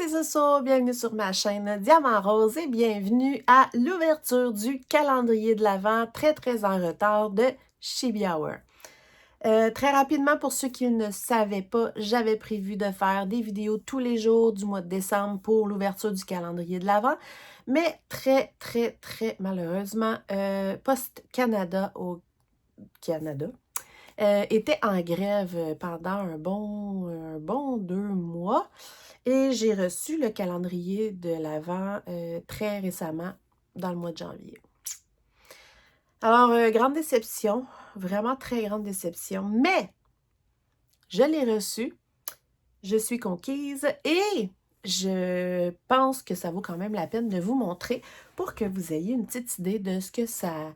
c'est Zoso, bienvenue sur ma chaîne Diamant Rose et bienvenue à l'ouverture du calendrier de l'Avent très en retard de Chibi Hour. Très rapidement, pour ceux qui ne savaient pas, j'avais prévu de faire des vidéos tous les jours du mois de décembre pour l'ouverture du calendrier de l'Avent, mais très malheureusement, Post Canada au Canada était en grève pendant un bon 2 mois. Et j'ai reçu le calendrier de l'Avent très récemment, dans le mois de janvier. Alors, grande déception, vraiment très grande déception, mais je l'ai reçu, je suis conquise et je pense que ça vaut quand même la peine de vous montrer pour que vous ayez une petite idée de ce que ça...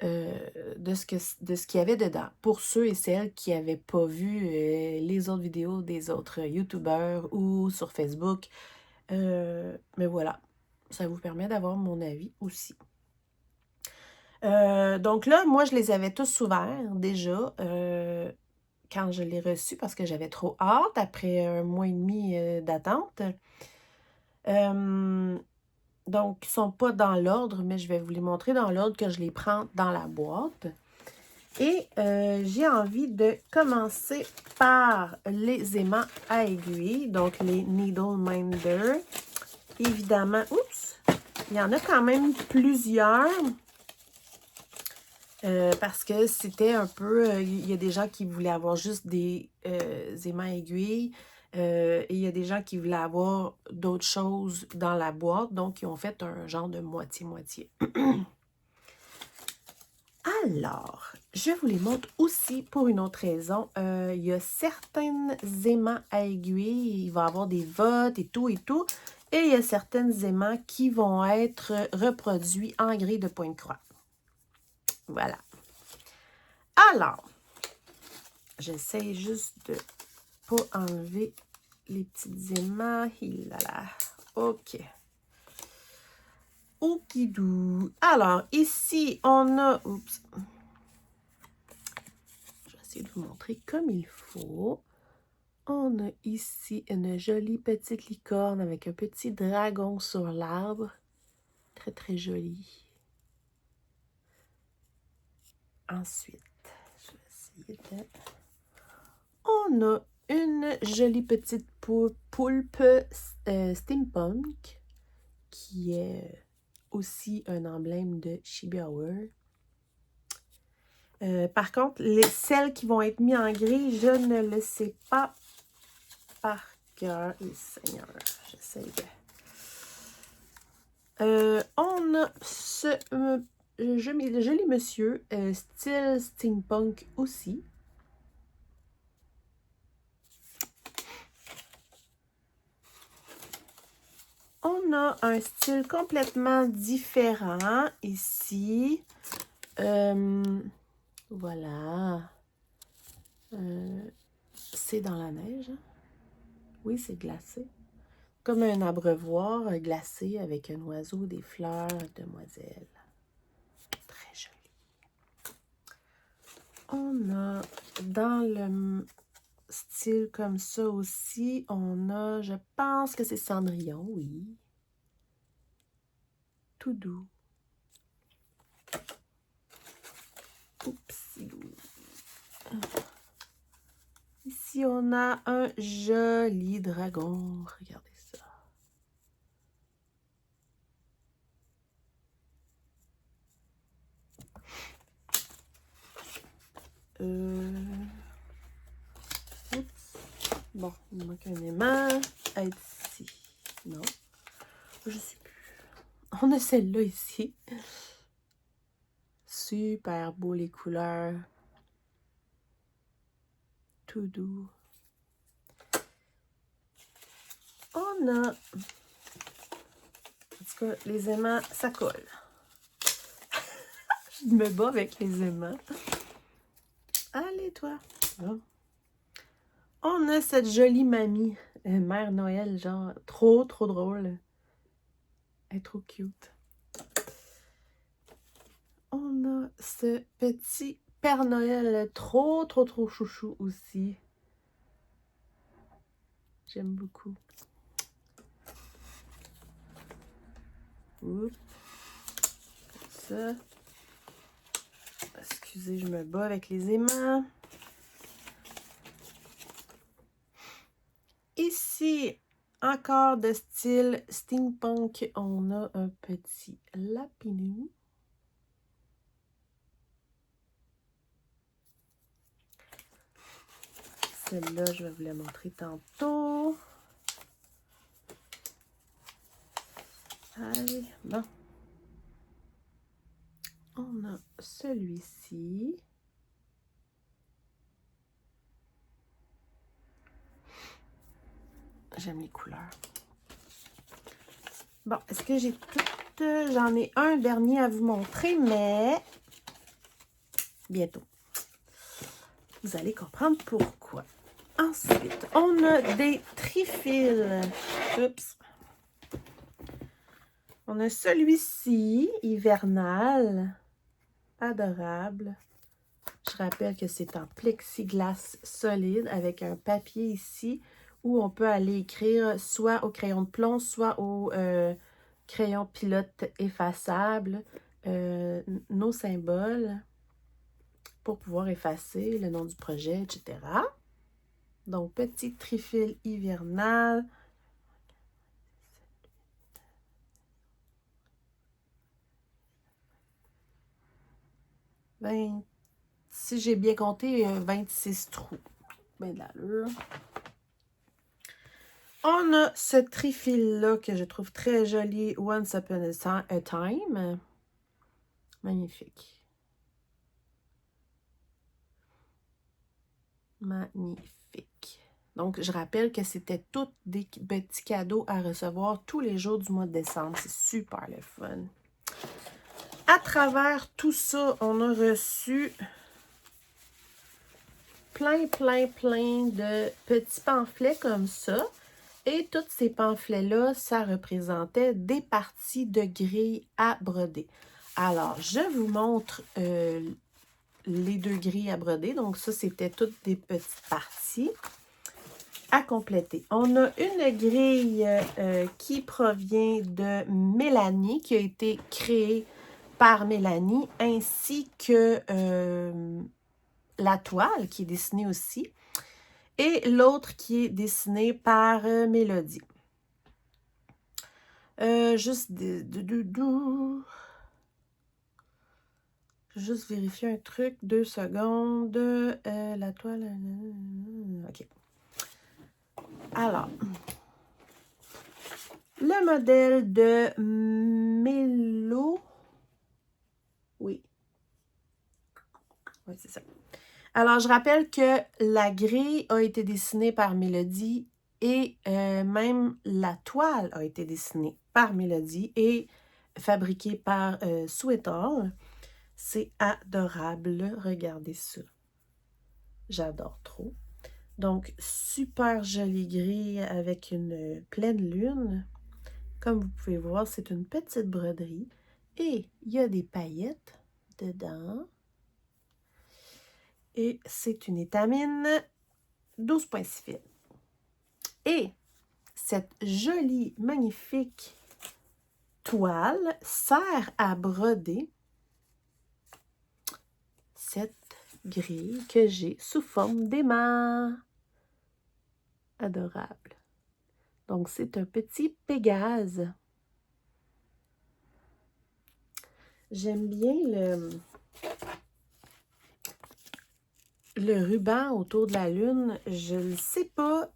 de ce qu'il y avait dedans. Pour ceux et celles qui n'avaient pas vu les autres vidéos des autres YouTubeurs ou sur Facebook. Mais voilà, ça vous permet d'avoir mon avis aussi. Donc là, moi, je les avais tous ouverts déjà quand je l'ai reçu parce que j'avais trop hâte après un mois et demi d'attente. Donc, ils ne sont pas dans l'ordre, mais je vais vous les montrer dans l'ordre que je les prends dans la boîte. Et j'ai envie de commencer par les aimants à aiguille, donc les Needle Minder. Évidemment, oups, il y en a quand même plusieurs parce que c'était un peu, il y a des gens qui voulaient avoir juste des aimants aiguilles et il y a des gens qui voulaient avoir d'autres choses dans la boîte, donc ils ont fait un genre de moitié-moitié. Alors, je vous les montre aussi pour une autre raison. Il y a certains aimants à aiguille, il va y avoir des votes et tout. Et il y a certains aimants qui vont être reproduits en grille de point de croix. Voilà. Alors, j'essaie juste de ne pas enlever les petits aimants. Hilala. OK. Okidou. Alors, ici, on a... Oups. Je vais essayer de vous montrer comme il faut. On a ici une jolie petite licorne avec un petit dragon sur l'arbre. Très jolie. Ensuite, je vais essayer de... On a une jolie petite poulpe steampunk qui est aussi un emblème de Chibi Hour. Par contre, celles qui vont être mises en grille, je ne le sais pas par cœur. Et Seigneur, j'essaie de... on a ce joli monsieur, style steampunk aussi. On a un style complètement différent ici. Voilà. C'est dans la neige. Hein? Oui, c'est glacé. Comme un abreuvoir glacé avec un oiseau, des fleurs, demoiselle. Très joli. On a dans le style comme ça aussi, on a, je pense que c'est Cendrillon, oui. Tout doux. Oups. Ici, on a un joli dragon. Regardez ça. Oups. Bon, il manque un aimant. Être ici. Non. Je sais plus. On a celle-là ici. Super beau les couleurs. Tout doux. On a... En tout cas, les aimants, ça colle. Je me bats avec les aimants. Allez, toi. Oh. On a cette jolie mamie, Mère Noël, genre trop drôle. Elle est trop cute. On a ce petit Père Noël trop chouchou aussi. J'aime beaucoup. Oups. Comme ça. Excusez, je me bats avec les aimants. Ici, encore de style steampunk, on a un petit lapinou. Celle-là, je vais vous la montrer tantôt. Allez, bon. On a celui-ci. J'aime les couleurs. Bon, est-ce que j'ai tout? J'en ai un dernier à vous montrer, mais bientôt. Vous allez comprendre pourquoi. Ensuite, on a des trifils. Oups. On a celui-ci, hivernal. Adorable. Je rappelle que c'est en plexiglas solide avec un papier ici où on peut aller écrire soit au crayon de plomb, soit au crayon pilote effaçable nos symboles pour pouvoir effacer le nom du projet, etc. Donc, petit trifil hivernal. Si j'ai bien compté, 26 trous. Ben d'allure. On a ce trifil-là que je trouve très joli, Once Upon a Time. Magnifique. Magnifique. Donc, je rappelle que c'était tous des petits cadeaux à recevoir tous les jours du mois de décembre. C'est super le fun. À travers tout ça, on a reçu plein de petits pamphlets comme ça. Et tous ces pamphlets-là, ça représentait des parties de grilles à broder. Alors, je vous montre les deux grilles à broder. Donc, ça, c'était toutes des petites parties à compléter. On a une grille qui provient de Mélanie, qui a été créée par Mélanie, ainsi que la toile qui est dessinée aussi, et l'autre qui est dessinée par Mélodie. Juste vérifier un truc, 2 secondes. La toile. OK. Alors, le modèle de Mélo. Oui. Oui, c'est ça. Alors, je rappelle que la grille a été dessinée par Mélodie et même la toile a été dessinée par Mélodie et fabriquée par Sweetall. C'est adorable. Regardez ça. J'adore trop. Donc, super jolie grille avec une pleine lune. Comme vous pouvez voir, c'est une petite broderie. Et il y a des paillettes dedans. Et c'est une étamine 12,6 fils. Et cette jolie, magnifique toile sert à broder cette grille que j'ai sous forme d'aimant. Adorable. Donc, c'est un petit Pégase. J'aime bien le ruban autour de la lune. Je ne sais pas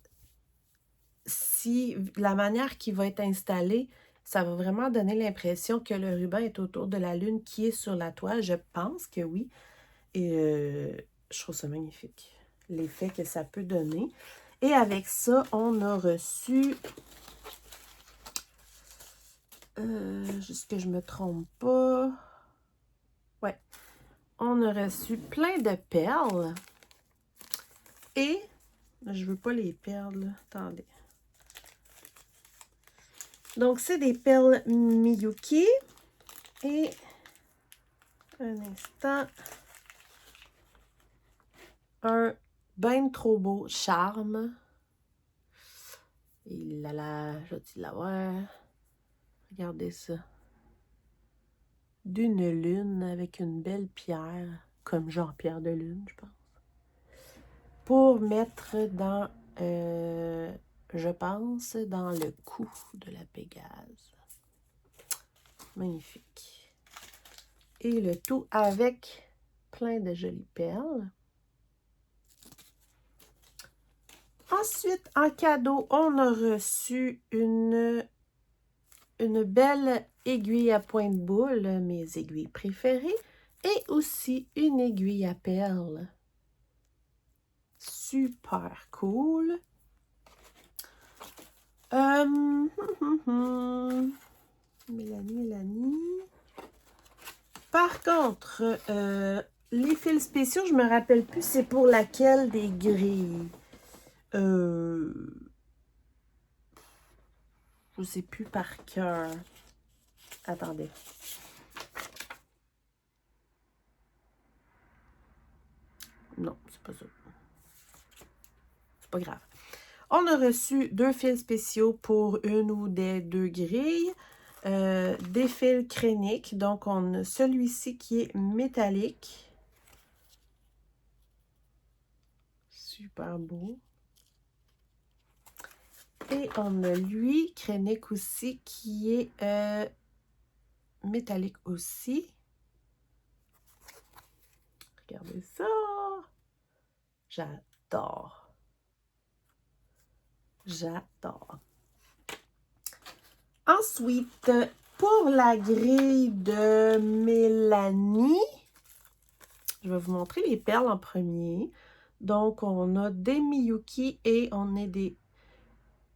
si la manière qui va être installée, ça va vraiment donner l'impression que le ruban est autour de la lune qui est sur la toile. Je pense que oui. Et je trouve ça magnifique. L'effet que ça peut donner. Et avec ça, on a reçu... juste que je me trompe pas. Ouais. On a reçu plein de perles. Et... je veux pas les perles. Attendez. Donc, c'est des perles Miyuki. Et... un instant... un ben trop beau charme. Et là là, je vais l'avoir. Regardez ça. d'une lune avec une belle pierre, comme genre pierre de lune, je pense. Pour mettre dans, je pense, dans le cou de la Pégase. Magnifique. Et le tout avec plein de jolies perles. Ensuite, en cadeau, on a reçu une belle aiguille à pointe boule, mes aiguilles préférées, et aussi une aiguille à perles. Super cool. Mélanie. Par contre, les fils spéciaux, je me rappelle plus c'est pour laquelle des grilles. Je sais plus par cœur. Attendez. Non, c'est pas ça. C'est pas grave. On a reçu 2 fils spéciaux pour une ou des 2 grilles. Des fils créniques. Donc, on a celui-ci qui est métallique. Super beau. Et on a lui, crénique aussi, qui est métallique aussi. Regardez ça. J'adore. J'adore. Ensuite, pour la grille de Mélanie, je vais vous montrer les perles en premier. Donc, on a des Miyuki et on a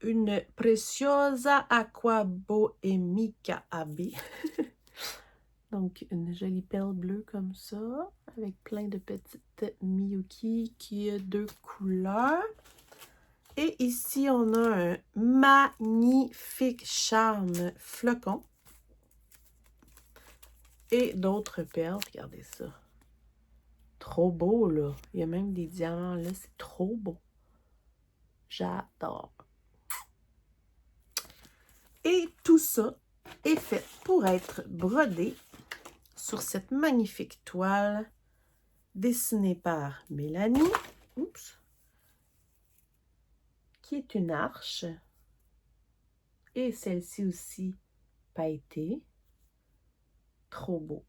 une Preciosa Aqua Bohemica AB. Donc, une jolie perle bleue comme ça, avec plein de petites Miyuki qui a 2 couleurs. Et ici, on a un magnifique charme flocon. Et d'autres perles, regardez ça. Trop beau, là. Il y a même des diamants, là. C'est trop beau. J'adore. Et tout ça est fait pour être brodé sur cette magnifique toile dessinée par Mélanie. Oups. Qui est une arche. Et celle-ci aussi pailletée. Trop beau.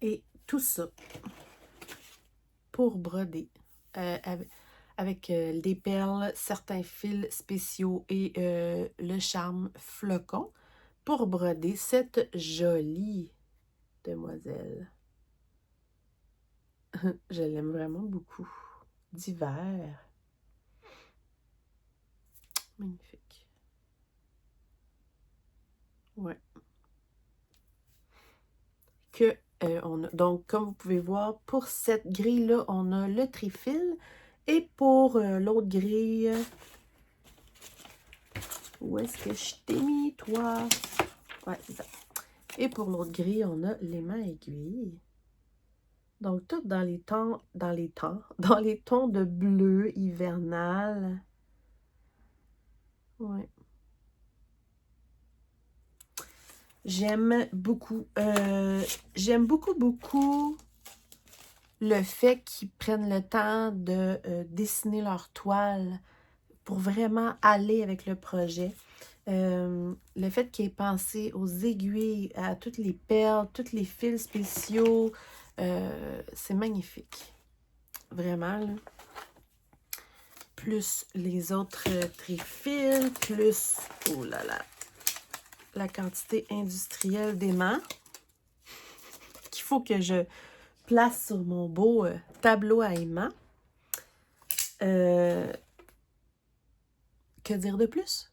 Et tout ça pour broder avec des perles, certains fils spéciaux et le charme flocon pour broder cette jolie demoiselle. Je l'aime vraiment beaucoup. D'hiver. Magnifique. Ouais. Donc, comme vous pouvez voir, pour cette grille-là, on a le trifil. Et pour l'autre grille, où est-ce que je t'ai mis, toi? Ouais, c'est ça. Et pour l'autre grille, on a l'aimant aiguille. Donc, tout dans les tons de bleu hivernal. Ouais. J'aime beaucoup, beaucoup le fait qu'ils prennent le temps de dessiner leur toile pour vraiment aller avec le projet. Le fait qu'il ait pensé aux aiguilles, à toutes les perles, tous les fils spéciaux, c'est magnifique. Vraiment, là. Plus les autres trifils, plus, oh là là, la quantité industrielle d'aimants qu'il faut que je place sur mon beau tableau à aimants. Que dire de plus?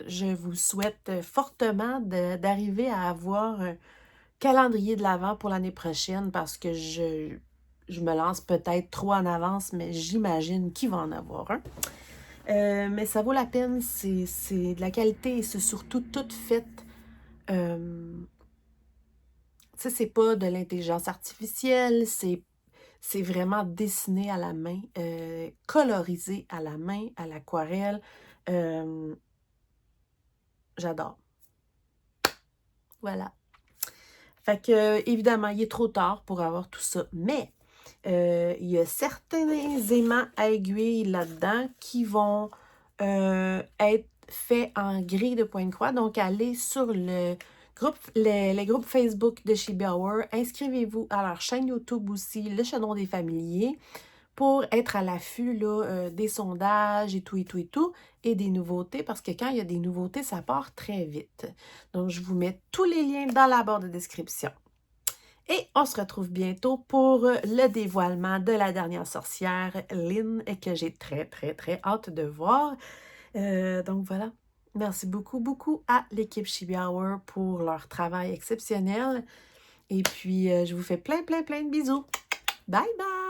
Je vous souhaite fortement d'arriver à avoir un calendrier de l'Avent pour l'année prochaine parce que je me lance peut-être trop en avance, mais j'imagine qu'il va en avoir un. Mais ça vaut la peine, c'est de la qualité et c'est surtout tout fait. C'est pas de l'intelligence artificielle, c'est vraiment dessiné à la main, colorisé à la main, à l'aquarelle. J'adore. Voilà. Fait que, évidemment, il est trop tard pour avoir tout ça, mais il y a certains aimants à aiguille là-dedans qui vont être faits en grille de point de croix. Donc, allez sur les groupes Facebook de Chibi Hour. Inscrivez-vous à leur chaîne YouTube aussi, Le Chaudron des Familiers, pour être à l'affût là, des sondages et tout, et tout, et tout, et des nouveautés, parce que quand il y a des nouveautés, ça part très vite. Donc, je vous mets tous les liens dans la barre de description. Et on se retrouve bientôt pour le dévoilement de la dernière sorcière, Lynn, et que j'ai très, très, très hâte de voir. Donc voilà. Merci beaucoup, beaucoup à l'équipe Chibi Hour pour leur travail exceptionnel. Et puis, je vous fais plein, plein, plein de bisous. Bye, bye!